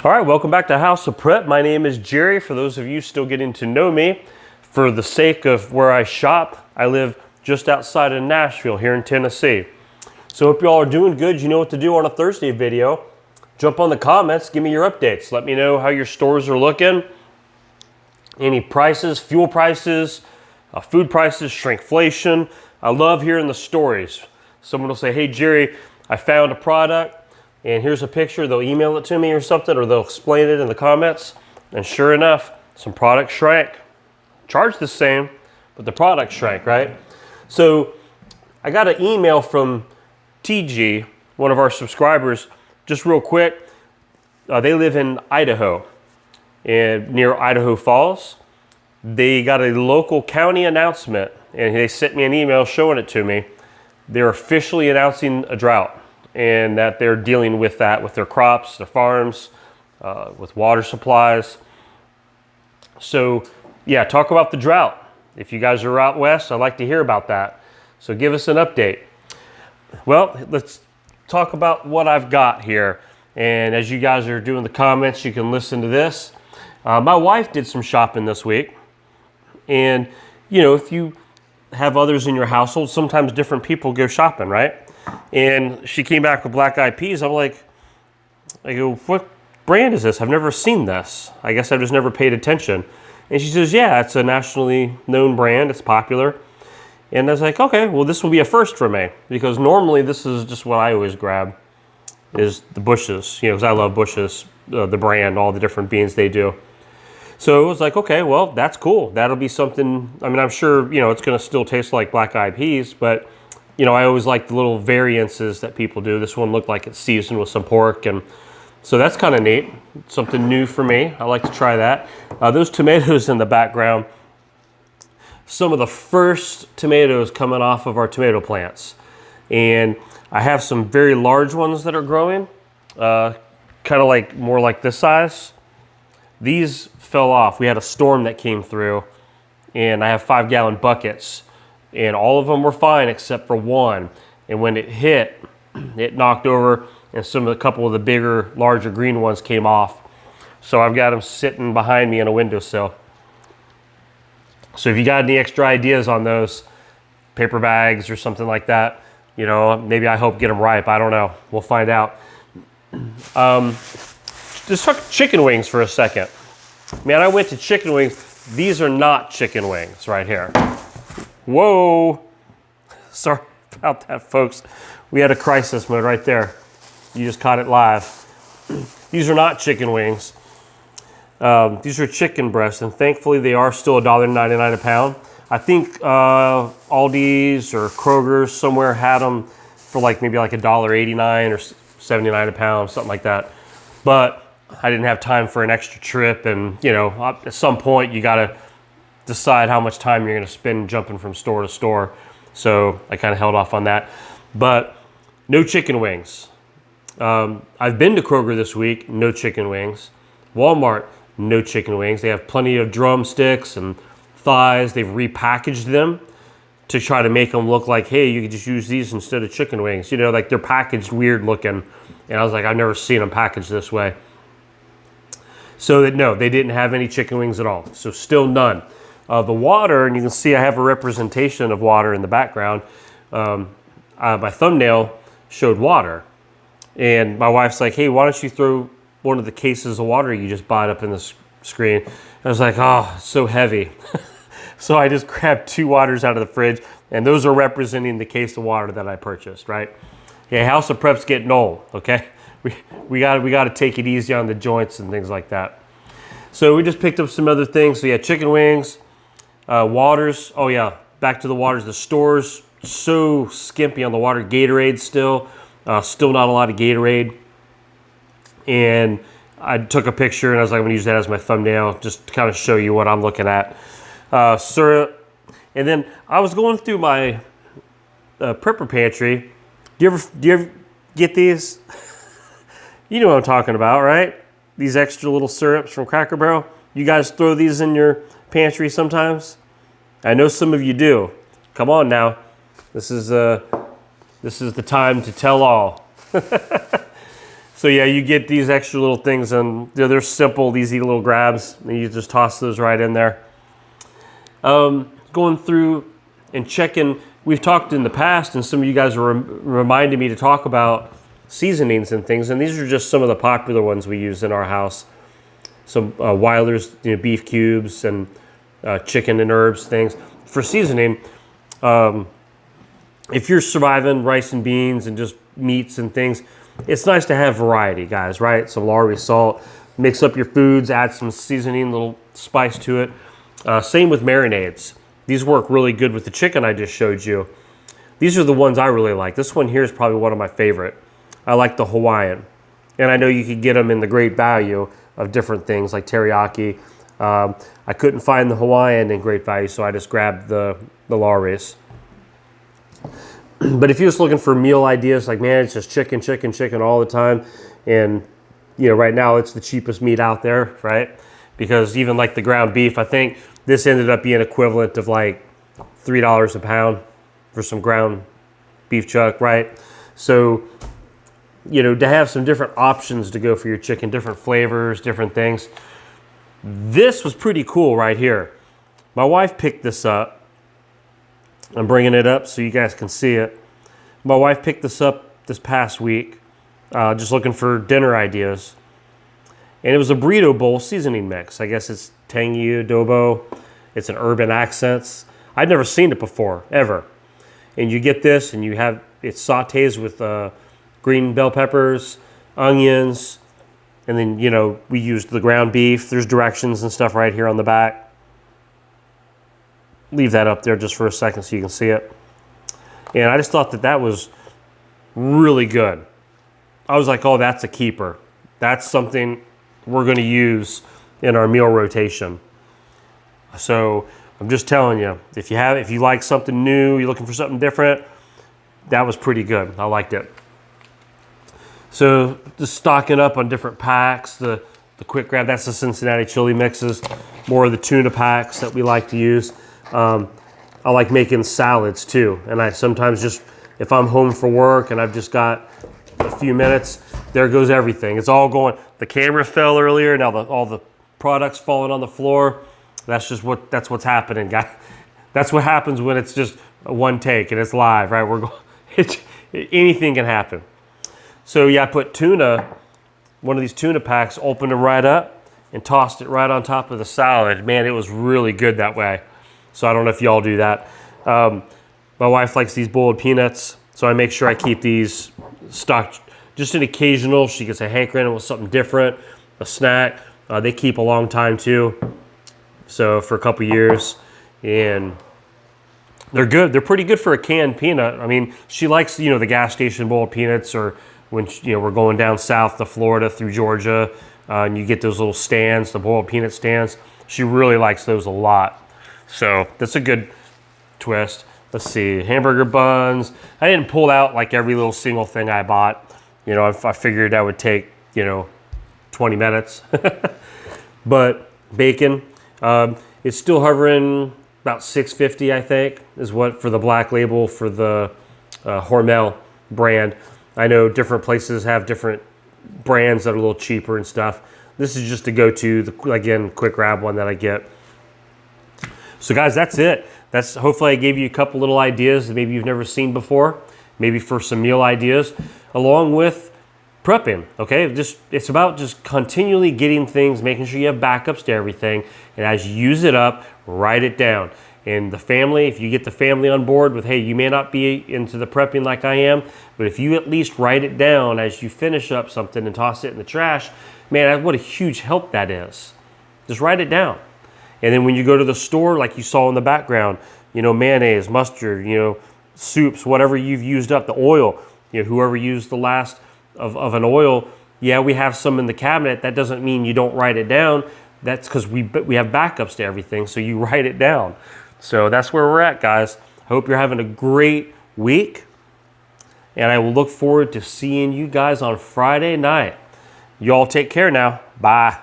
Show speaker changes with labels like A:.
A: All right, welcome back to House of Prep. My name is Jerry. For those of you still getting to know me, for the sake of where I shop, I live just outside of Nashville here in Tennessee. So hope you all are doing good. You know what to do on a Thursday video. Jump on the comments, give me your updates. Let me know how your stores are looking. Any prices, fuel prices, food prices, shrinkflation. I love hearing the stories. Someone will say, hey Jerry, I found a product and here's a picture. They'll email it to me or something, or they'll explain it in the comments. And sure enough, some products shrank. Charge the same, but the product shrank, right? So I got an email from TG, one of our subscribers, just real quick. They live in Idaho, and near Idaho Falls. They got a local county announcement, and they sent me an email showing it to me. They're officially announcing a drought, and that they're dealing with that with their crops, their farms, with water supplies. So yeah, talk about the drought. If you guys are out west, I'd like to hear about that. So give us an update. Well, let's talk about what I've got here. And as you guys are doing the comments, you can listen to this. My wife did some shopping this week. And you know, if you have others in your household, sometimes different people go shopping, right? And she came back with black eyed peas. I'm like, I go, what brand is this? I've never seen this. I guess I've just never paid attention. And she says, yeah, it's a nationally known brand. It's popular. And I was like, okay, well, this will be a first for me, because normally this is just what I always grab is the Bushes, you know, because I love Bushes, the brand, all the different beans they do. So it was like, okay, well, that's cool. That'll be something. I mean, I'm sure, you know, it's going to still taste like black eyed peas, but you know, I always like the little variances that people do. This one looked like it's seasoned with some pork, and so that's kind of neat. Something new for me. I like to try that. Those tomatoes in the background, some of the first tomatoes coming off of our tomato plants. And I have some very large ones that are growing, kind of like more like this size. These fell off. We had a storm that came through, and I have 5-gallon buckets. And all of them were fine except for one. And when it hit, it knocked over, and a couple of the bigger, larger green ones came off. So I've got them sitting behind me in a windowsill. So if you got any extra ideas on those paper bags or something like that, you know, maybe I hope get them ripe. I don't know. We'll find out. Just talk chicken wings for a second. Man, I went to chicken wings. These are not chicken wings right here. Whoa, sorry about that, folks. We had a crisis mode right there. You just caught it live. These are not chicken wings. These are chicken breasts, and thankfully they are still $1.99 a pound. I think Aldi's or Kroger's somewhere had them for like maybe like $1.89 or $79 a pound, something like that. But I didn't have time for an extra trip, and you know, at some point you gotta decide how much time you're going to spend jumping from store to store. So I kind of held off on that. But no chicken wings. I've been to Kroger this week, no chicken wings. Walmart, no chicken wings. They have plenty of drumsticks and thighs. They've repackaged them to try to make them look like, hey, you could just use these instead of chicken wings. You know, like they're packaged weird looking. And I was like, I've never seen them packaged this way. So that no, they didn't have any chicken wings at all. So still none. The water, and you can see I have a representation of water in the background. My thumbnail showed water. And my wife's like, hey, why don't you throw one of the cases of water you just bought up in the screen? I was like, oh, it's so heavy. So I just grabbed 2 waters out of the fridge, and those are representing the case of water that I purchased, right? Yeah, House of Prep's getting old, okay? We got to take it easy on the joints and things like that. So we just picked up some other things. So yeah, chicken wings. Waters, oh yeah, back to the waters. The store's so skimpy on the water. Gatorade still not a lot of Gatorade. And I took a picture and I was like, I'm gonna use that as my thumbnail, just to kind of show you what I'm looking at. Syrup, and then I was going through my prepper pantry. Do you ever get these? You know what I'm talking about, right? These extra little syrups from Cracker Barrel. You guys throw these in your pantry sometimes? I know some of you do. Come on now. This is the time to tell all. So So yeah, you get these extra little things, and they're simple, easy little grabs, and you just toss those right in there. Going through and checking, we've talked in the past, and some of you guys are reminding me to talk about seasonings and things, and these are just some of the popular ones we use in our house. Some Wilder's, beef cubes, and chicken and herbs things. For seasoning, if you're surviving rice and beans and just meats and things, it's nice to have variety, guys, right? Some Lorry salt, mix up your foods, add some seasoning, little spice to it. Same with marinades. These work really good with the chicken I just showed you. These are the ones I really like. This one here is probably one of my favorite. I like the Hawaiian. And I know you could get them in the great value of different things like teriyaki. I couldn't find the Hawaiian in great value, so I just grabbed the Lorry's. But if you're just looking for meal ideas, like, man, it's just chicken, chicken, chicken all the time. And, right now it's the cheapest meat out there, right? Because even like the ground beef, I think this ended up being equivalent of like $3 a pound for some ground beef chuck, right? So, to have some different options to go for your chicken, different flavors, different things. This was pretty cool right here. My wife picked this up. I'm bringing it up so you guys can see it. My wife picked this up this past week, just looking for dinner ideas. And it was a burrito bowl seasoning mix. I guess it's tangy adobo. It's an urban accents. I'd never seen it before, ever. And you get this, and you have it sautés with green bell peppers, onions, and then, we used the ground beef. There's directions and stuff right here on the back. Leave that up there just for a second so you can see it. And I just thought that was really good. I was like, oh, that's a keeper. That's something we're going to use in our meal rotation. So I'm just telling you, if you like something new, you're looking for something different, that was pretty good. I liked it. So just stocking up on different packs, the quick grab, that's the Cincinnati chili mixes, more of the tuna packs that we like to use. I like making salads too, and I sometimes just, if I'm home for work and I've just got a few minutes, there goes everything. It's all going. The camera fell earlier. Now all the products falling on the floor. That's what's happening, guys. That's what happens when it's just one take and it's live, right? Anything can happen. So yeah, I put one of these tuna packs, opened it right up and tossed it right on top of the salad. Man, it was really good that way. So I don't know if y'all do that. My wife likes these boiled peanuts, so I make sure I keep these stocked. Just an occasional, she gets a hankering with something different, a snack. They keep a long time too, so for a couple years, and they're good. They're pretty good for a canned peanut. I mean, she likes the gas station boiled peanuts, or when we're going down south to Florida through Georgia, and you get those little stands, the boiled peanut stands. She really likes those a lot. So that's a good twist. Let's see, hamburger buns. I didn't pull out like every little single thing I bought. I figured that would take 20 minutes. But bacon, it's still hovering about $6.50, I think, is what for the black label for the Hormel brand. I know different places have different brands that are a little cheaper and stuff. This is just a go-to, again, quick grab one that I get. So guys, that's it. Hopefully I gave you a couple little ideas that maybe you've never seen before, maybe for some meal ideas, along with prepping, okay? It's about just continually getting things, making sure you have backups to everything, and as you use it up, write it down. And the family, if you get the family on board with, hey, you may not be into the prepping like I am, but if you at least write it down as you finish up something and toss it in the trash, man, what a huge help that is. Just write it down. And then when you go to the store, like you saw in the background, mayonnaise, mustard, soups, whatever you've used up, the oil, whoever used the last of an oil, yeah, we have some in the cabinet. That doesn't mean you don't write it down. That's because we have backups to everything, so you write it down. So that's where we're at, guys. I hope you're having a great week, and I will look forward to seeing you guys on Friday night. Y'all take care now. Bye.